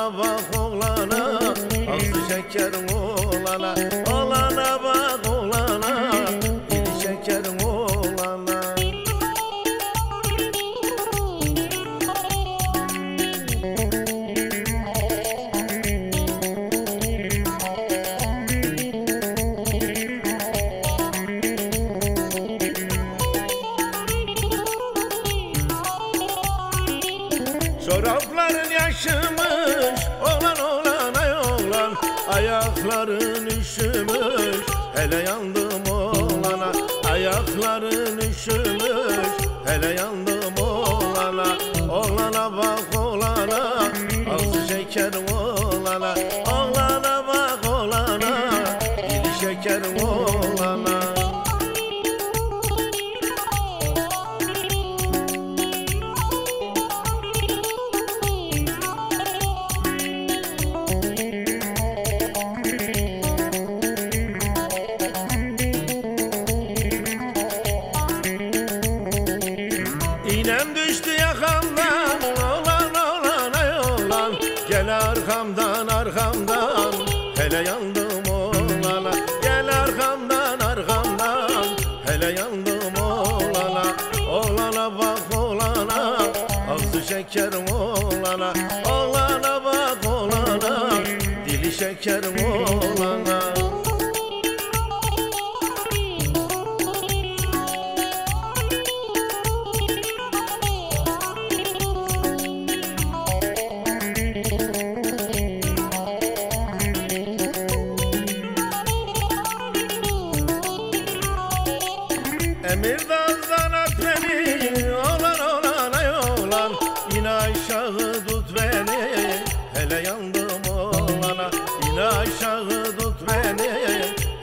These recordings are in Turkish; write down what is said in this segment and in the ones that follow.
Oğlana bak oğlana, ağzı şekerim oğlana. Oğlana bak oğlana, dili şekerim oğlana. Çorapların yaşımış, oğlan oğlan ay oğlan. Ayakların üşümüş, hele yandım oğlana. Ayakların üşümüş, hele yandım oğlana. Oğlana bak oğlana, ağzı şekerim oğlana. Oğlana bak oğlana, dili şekerim oğlana. İğnem düştü yakamdan, oğlan oğlan ay oğlan. Gel arkamdan arkamdan, hele yandım oğlana. Gel arkamdan arkamdan, hele yandım oğlana. Oğlana bak oğlana, ağzı şekerim oğlana. Oğlana bak oğlana, dili şekerim oğlana. Emirdağ'dan at beni, oğlan oğlan ay oğlan. İn aşağı tut beni, hele yandım oğlana. İn aşağı tut beni,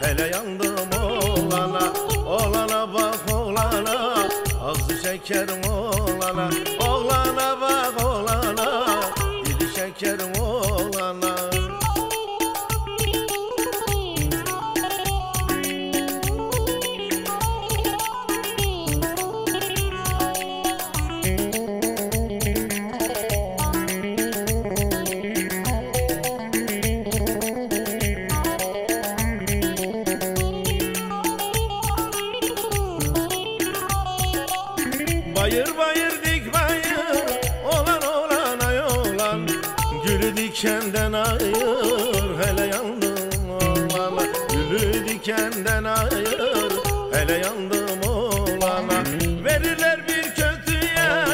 hele yandım oğlana. Oğlana bak oğlana, ağzı şekerim oğlana. Oğlana bak oğlana, dili şekerim oğlana. Bayır bayır dik bayır, oğlan oğlan ay oğlan. Gülü dikenden ayır, hele yandım oğlana. Gülü dikenden ayır, hele yandım oğlana. Verirler bir kötüye,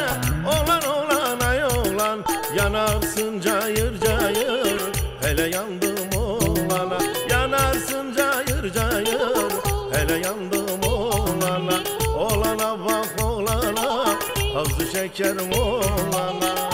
oğlan oğlan ay oğlan. Yanarsın cayır cayır, hele yandım oğlana. Yanarsın cayır cayır, hele yandım oğlana. Oğlana bak oğlana, ağzı şekerim oğlana.